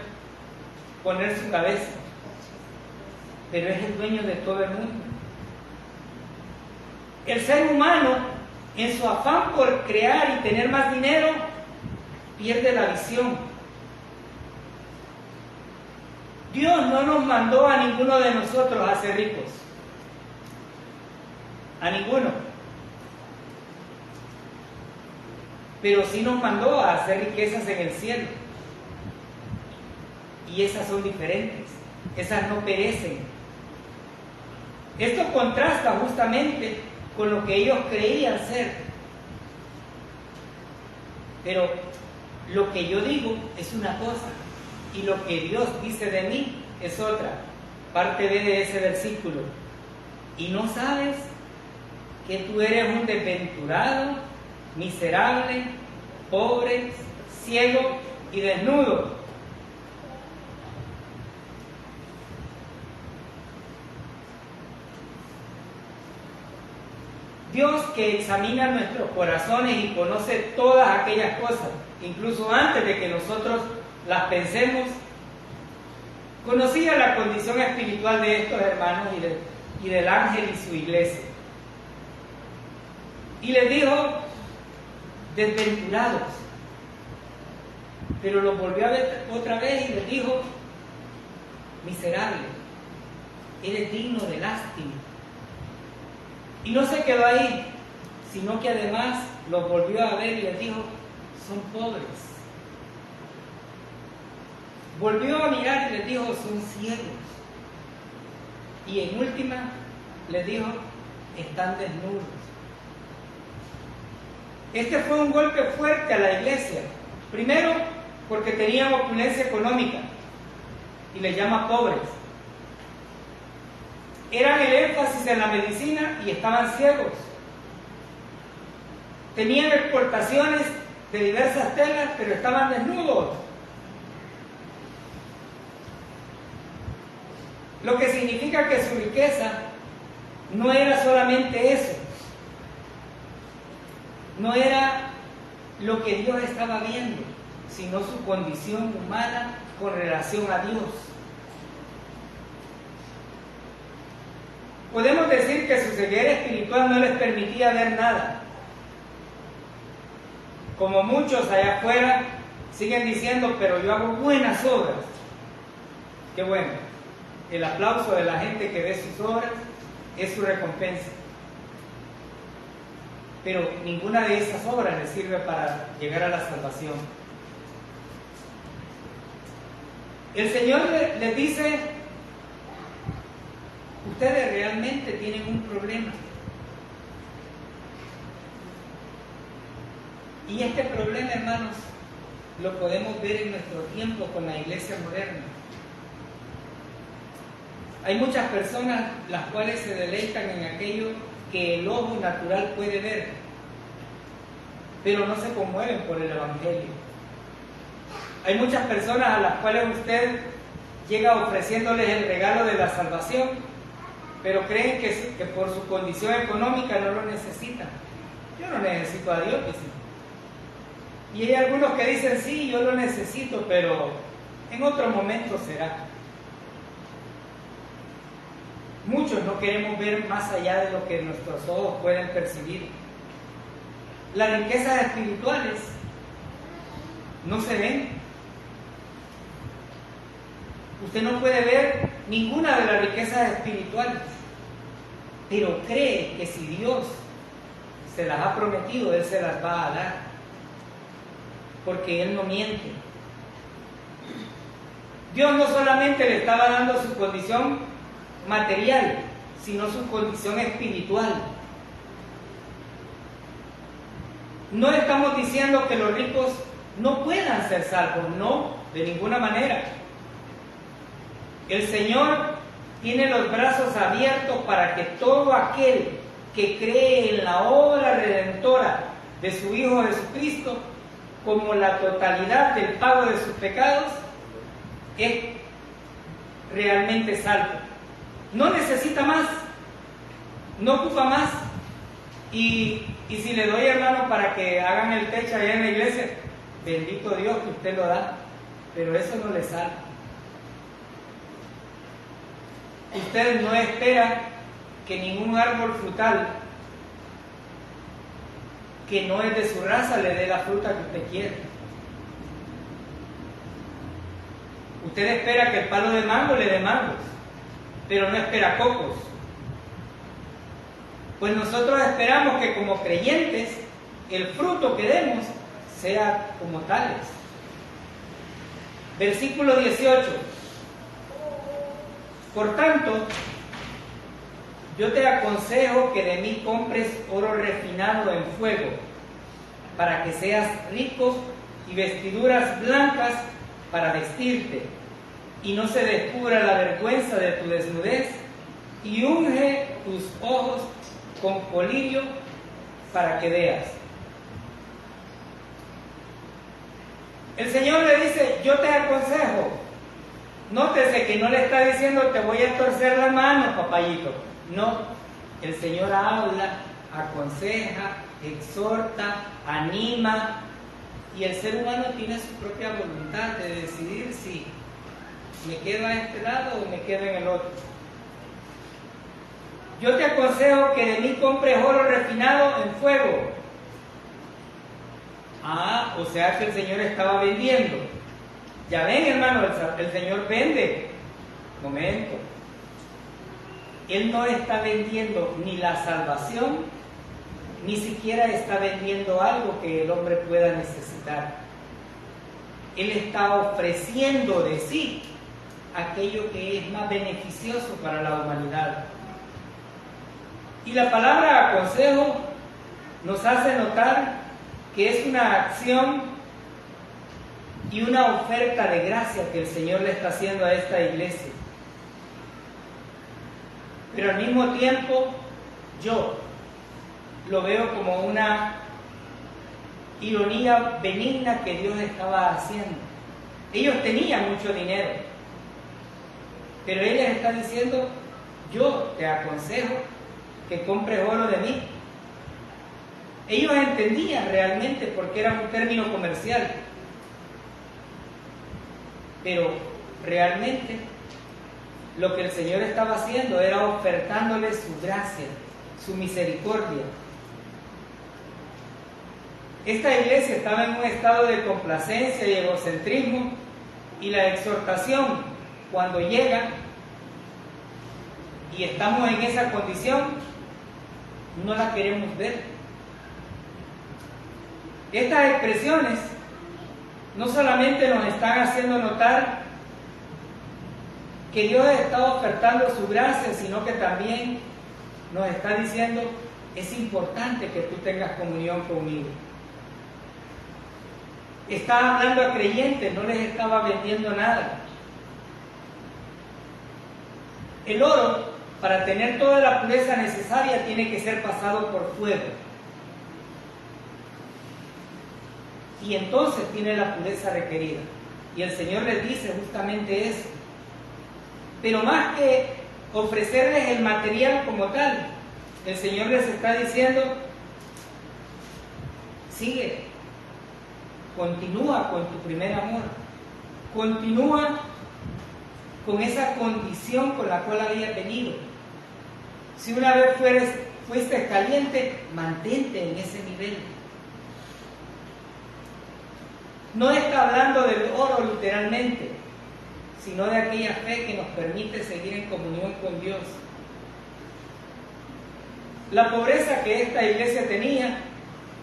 A: poner su cabeza, pero es el dueño de todo el mundo. El ser humano, en su afán por crear y tener más dinero, pierde la visión. Dios no nos mandó a ninguno de nosotros a ser ricos, a ninguno, pero sí nos mandó a hacer riquezas en el cielo. Y esas son diferentes, esas no perecen. Esto contrasta justamente con lo que ellos creían ser. Pero lo que yo digo es una cosa y lo que Dios dice de mí es otra. Parte B de ese versículo. Y no sabes que tú eres un desventurado, miserable, pobre, ciego y desnudo. Dios, que examina nuestros corazones y conoce todas aquellas cosas, incluso antes de que nosotros las pensemos, conocía la condición espiritual de estos hermanos y del ángel y su iglesia. Y les dijo, desventurados. Pero los volvió a ver otra vez y les dijo, miserable, eres digno de lástima. Y no se quedó ahí, sino que además los volvió a ver y les dijo, son pobres. Volvió a mirar y les dijo, son ciegos. Y en última les dijo, están desnudos. Este fue un golpe fuerte a la iglesia. Primero, porque tenían opulencia económica y les llama pobres. Eran el énfasis en la medicina y estaban ciegos. Tenían exportaciones de diversas telas, pero estaban desnudos. Lo que significa que su riqueza no era solamente eso. No era lo que Dios estaba viendo, sino su condición humana con relación a Dios. Podemos decir que su ceguera espiritual no les permitía ver nada. Como muchos allá afuera siguen diciendo, pero yo hago buenas obras. Qué bueno. El aplauso de la gente que ve sus obras es su recompensa. Pero ninguna de esas obras les sirve para llegar a la salvación. El Señor les dice, ustedes realmente tienen un problema. Y este problema, hermanos, lo podemos ver en nuestro tiempo con la iglesia moderna. Hay muchas personas las cuales se deleitan en aquello que el ojo natural puede ver, pero no se conmueven por el Evangelio. Hay muchas personas a las cuales usted llega ofreciéndoles el regalo de la salvación, pero creen que por su condición económica no lo necesitan. Yo no necesito a Dios, pues sí. Y hay algunos que dicen, sí, yo lo necesito, pero en otro momento será. Muchos no queremos ver más allá de lo que nuestros ojos pueden percibir. Las riquezas espirituales no se ven. Usted no puede ver ninguna de las riquezas espirituales, pero cree que si Dios se las ha prometido, Él se las va a dar, porque Él no miente. Dios no solamente le estaba dando su condición material, sino su condición espiritual. No estamos diciendo que los ricos no puedan ser salvos, no, de ninguna manera. El Señor tiene los brazos abiertos para que todo aquel que cree en la obra redentora de su Hijo Jesucristo como la totalidad del pago de sus pecados es realmente salvo. No necesita más, no ocupa más. Y si le doy, hermano, para que hagan el techo allá en la iglesia, bendito Dios que usted lo da, pero eso no le salva. Usted no espera que ningún árbol frutal que no es de su raza le dé la fruta que usted quiere. Usted espera que el palo de mango le dé mangos, pero no espera cocos. Pues nosotros esperamos que como creyentes el fruto que demos sea como tales. Versículo 18. Por tanto, yo te aconsejo que de mí compres oro refinado en fuego, para que seas rico y vestiduras blancas para vestirte, y no se descubra la vergüenza de tu desnudez, y unge tus ojos con colirio para que veas. El Señor le dice, yo te aconsejo. Nótese que no le está diciendo, te voy a torcer la mano, papayito. No, el Señor habla, aconseja, exhorta, anima, y el ser humano tiene su propia voluntad de decidir si me quedo a este lado o me quedo en el otro. Yo te aconsejo que de mí compres oro refinado en fuego. Ah, o sea que el Señor estaba vendiendo. Ya ven, hermano, el Señor vende. Momento. Él no está vendiendo ni la salvación, ni siquiera está vendiendo algo que el hombre pueda necesitar. Él está ofreciendo de sí aquello que es más beneficioso para la humanidad. Y la palabra aconsejo nos hace notar que es una acción y una oferta de gracia que el Señor le está haciendo a esta iglesia. Pero al mismo tiempo, yo lo veo como una ironía benigna que Dios estaba haciendo. Ellos tenían mucho dinero, pero Él les está diciendo, yo te aconsejo que compres oro de mí. Ellos entendían realmente porque era un término comercial, pero realmente lo que el Señor estaba haciendo era ofertándoles su gracia, su misericordia. Esta iglesia estaba en un estado de complacencia y egocentrismo, y la exhortación, cuando llega y estamos en esa condición, no la queremos ver. Estas expresiones no solamente nos están haciendo notar que Dios está ofertando su gracia, sino que también nos está diciendo, es importante que tú tengas comunión conmigo. Estaba hablando a creyentes, no les estaba vendiendo nada. El oro, para tener toda la pureza necesaria, tiene que ser pasado por fuego. Y entonces tiene la pureza requerida. Y el Señor les dice justamente eso. Pero más que ofrecerles el material como tal, el Señor les está diciendo, sigue, continúa con tu primer amor, continúa con esa condición con la cual habías venido. Si una vez fuiste caliente, mantente en ese nivel. No está hablando del oro literalmente, sino de aquella fe que nos permite seguir en comunión con Dios. La pobreza que esta iglesia tenía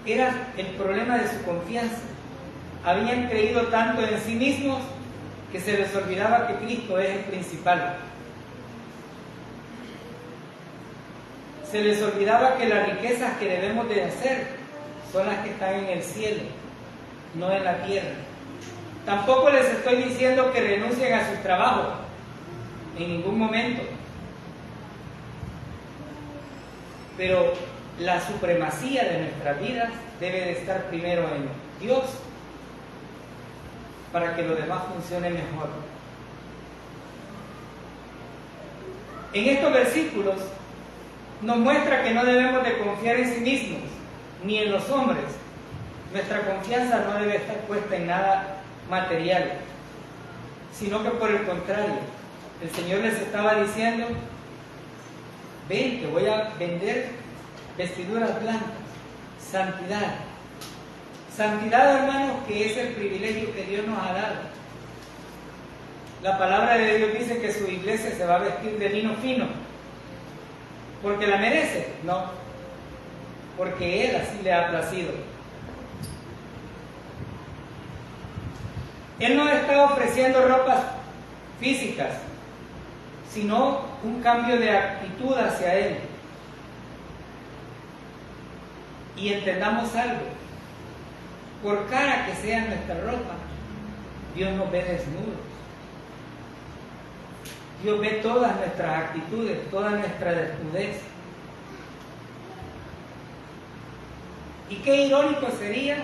A: era el problema de su confianza. Habían creído tanto en sí mismos que se les olvidaba que Cristo es el principal. Se les olvidaba que las riquezas que debemos de hacer son las que están en el cielo, no en la tierra. Tampoco les estoy diciendo que renuncien a sus trabajos, en ningún momento. Pero la supremacía de nuestras vidas debe de estar primero en Dios, para que lo demás funcione mejor. En estos versículos nos muestra que no debemos de confiar en sí mismos, ni en los hombres. Nuestra confianza no debe estar puesta en nada material, sino que por el contrario, el Señor les estaba diciendo, ven, te voy a vender vestiduras blancas, santidad. Santidad, hermanos, que es el privilegio que Dios nos ha dado. La palabra de Dios dice que su iglesia se va a vestir de lino fino, porque la merece, no, porque Él así le ha placido. Él no está ofreciendo ropas físicas, sino un cambio de actitud hacia Él. Y entendamos algo, por cara que sea nuestra ropa, Dios nos ve desnudos. Dios ve todas nuestras actitudes, toda nuestra desnudez. Y qué irónico sería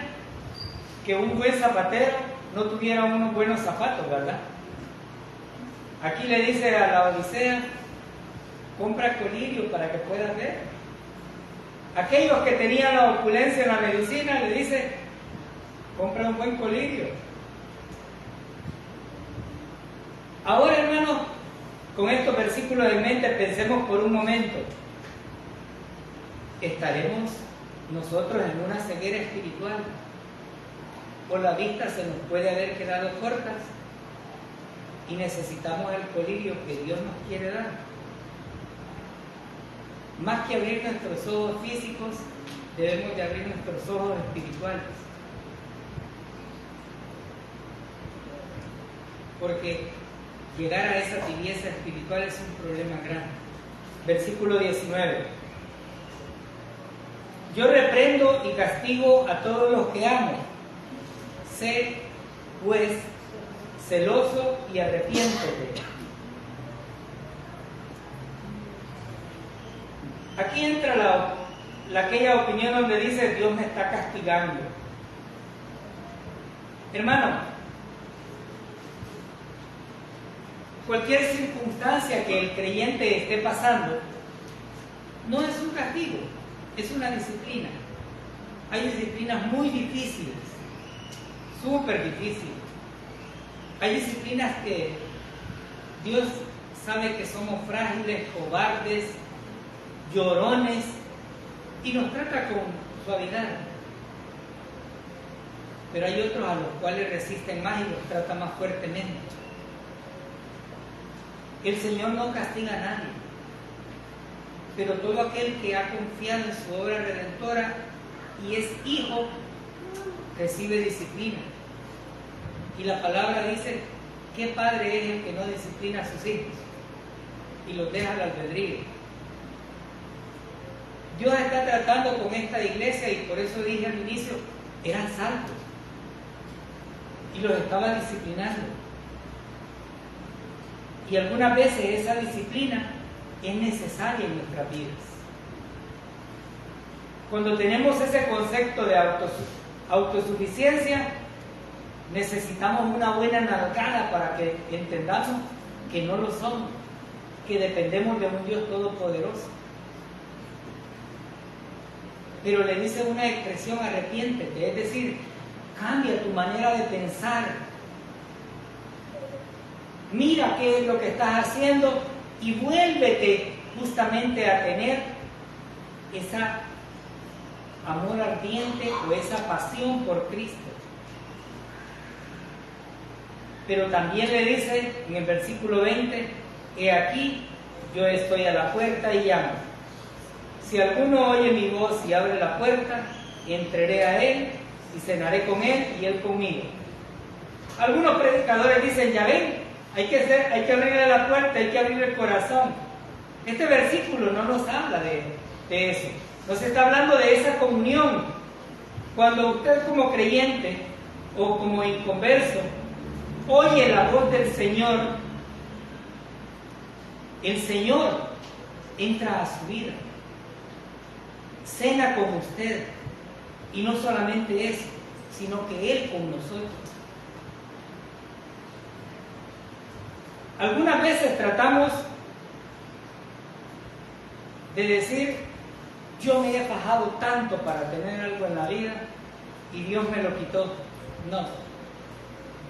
A: que un buen zapatero no tuviera unos buenos zapatos, ¿verdad? Aquí le dice a la Odisea, compra colirio para que puedas ver. Aquellos que tenían la opulencia en la medicina le dice, compra un buen colirio. Ahora, hermanos, con estos versículos en mente, pensemos por un momento, ¿estaremos nosotros en una ceguera espiritual? ¿O la vista se nos puede haber quedado cortas y necesitamos el colirio que Dios nos quiere dar? Más que abrir nuestros ojos físicos, debemos de abrir nuestros ojos espirituales. Porque llegar a esa tibieza espiritual es un problema grande. Versículo 19. Yo reprendo y castigo a todos los que amo. Sé, pues, celoso y arrepiéntete. Aquí entra aquella opinión donde dice Dios me está castigando. Hermano, cualquier circunstancia que el creyente esté pasando no es un castigo, es una disciplina. Hay disciplinas muy difíciles, súper difíciles. Hay disciplinas que Dios sabe que somos frágiles, cobardes, llorones, y nos trata con suavidad. Pero hay otros a los cuales resisten más y los trata más fuertemente. El Señor no castiga a nadie, pero todo aquel que ha confiado en su obra redentora y es hijo, recibe disciplina. Y la palabra dice, ¿qué padre es el que no disciplina a sus hijos y los deja al albedrío? Dios está tratando con esta iglesia y por eso dije al inicio, eran salvos y los estaba disciplinando. Y algunas veces esa disciplina es necesaria en nuestras vidas. Cuando tenemos ese concepto de autosuficiencia, necesitamos una buena nalgada para que entendamos que no lo somos, que dependemos de un Dios todopoderoso. Pero le dice una expresión, arrepiéntete, es decir, cambia tu manera de pensar. Mira qué es lo que estás haciendo y vuélvete justamente a tener esa amor ardiente o esa pasión por Cristo. Pero también le dice en el versículo 20, he aquí, yo estoy a la puerta y llamo. Si alguno oye mi voz y abre la puerta, entraré a él y cenaré con él y él conmigo. Algunos predicadores dicen, ya ven, hay que abrirle la puerta, hay que abrir el corazón. Este versículo no nos habla de eso. Nos está hablando de esa comunión. Cuando usted como creyente o como inconverso oye la voz del Señor, el Señor entra a su vida, cena con usted, y no solamente eso, sino que Él con nosotros. Algunas veces tratamos de decir, yo me he fajado tanto para tener algo en la vida y Dios me lo quitó. No,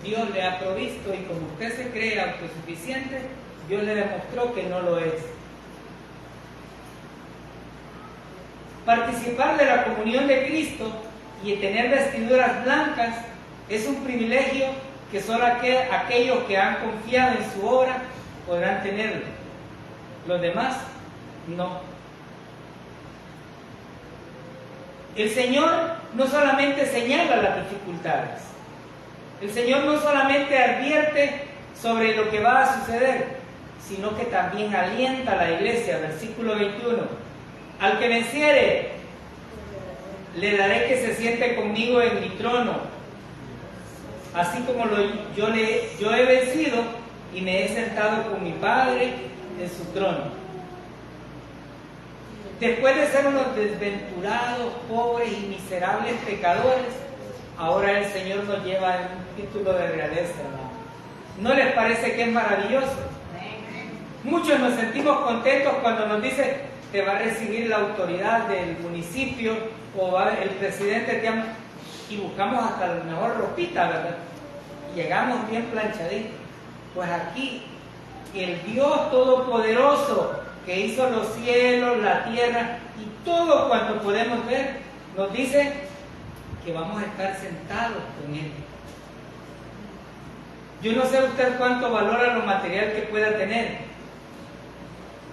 A: Dios le ha provisto y como usted se cree autosuficiente, Dios le demostró que no lo es. Participar de la comunión de Cristo y tener vestiduras blancas es un privilegio que solo aquellos que han confiado en su obra podrán tenerlo. Los demás, no. El Señor no solamente señala las dificultades, el Señor no solamente advierte sobre lo que va a suceder, sino que también alienta a la iglesia, versículo 21. Al que venciere, le daré que se siente conmigo en mi trono, así como yo he vencido y me he sentado con mi Padre en su trono. Después de ser unos desventurados, pobres y miserables pecadores, ahora el Señor nos lleva en un título de realeza, hermano. ¿No les parece que es maravilloso? Muchos nos sentimos contentos cuando nos dice te va a recibir la autoridad del municipio o el presidente te ama, y buscamos hasta la mejor ropita, ¿verdad? Y llegamos bien planchaditos. Pues aquí el Dios Todopoderoso que hizo los cielos, la tierra y todo cuanto podemos ver, nos dice que vamos a estar sentados con Él. Yo no sé usted cuánto valora lo material que pueda tener,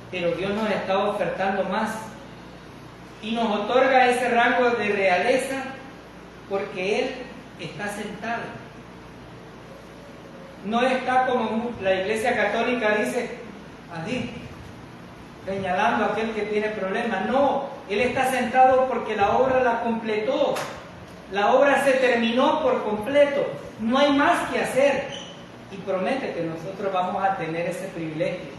A: pero Dios nos está ofertando más y nos otorga ese rango de realeza porque Él está sentado. No está como la Iglesia Católica dice, así, señalando a aquel que tiene problemas. No, Él está sentado porque la obra la completó. La obra se terminó por completo. No hay más que hacer. Y promete que nosotros vamos a tener ese privilegio.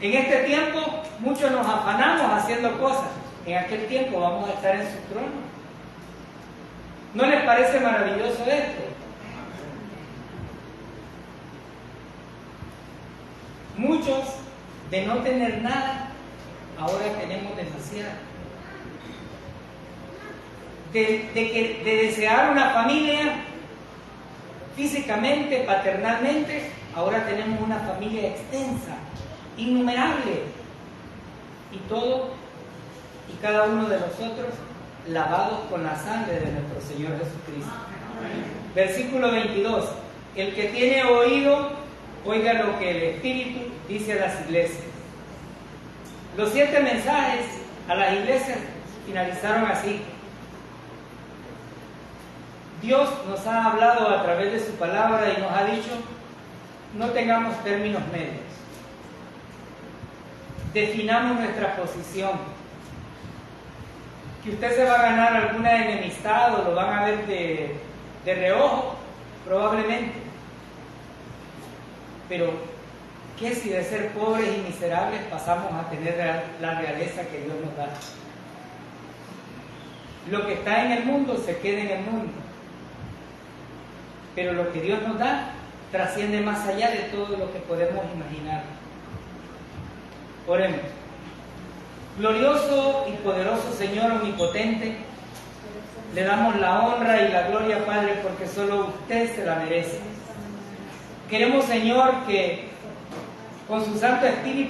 A: En este tiempo muchos nos afanamos haciendo cosas. En aquel tiempo vamos a estar en su trono. ¿No les parece maravilloso esto? Muchos de no tener nada, ahora tenemos demasiado. De desear una familia físicamente, paternalmente, ahora tenemos una familia extensa, innumerable. Y todo y cada uno de nosotros lavados con la sangre de nuestro Señor Jesucristo. Versículo 22. El que tiene oído, oiga lo que el Espíritu dice a las iglesias. Los 7 mensajes a las iglesias finalizaron así. Dios nos ha hablado a través de su palabra y nos ha dicho, no tengamos términos medios. Definamos nuestra posición. Que usted se va a ganar alguna enemistad o lo van a ver de reojo, probablemente. Pero, ¿qué si de ser pobres y miserables pasamos a tener la realeza que Dios nos da? Lo que está en el mundo se queda en el mundo. Pero lo que Dios nos da trasciende más allá de todo lo que podemos imaginar. Oremos. Glorioso y poderoso Señor omnipotente, le damos la honra y la gloria, Padre, porque solo usted se la merece. Queremos, Señor, que con su Santo Espíritu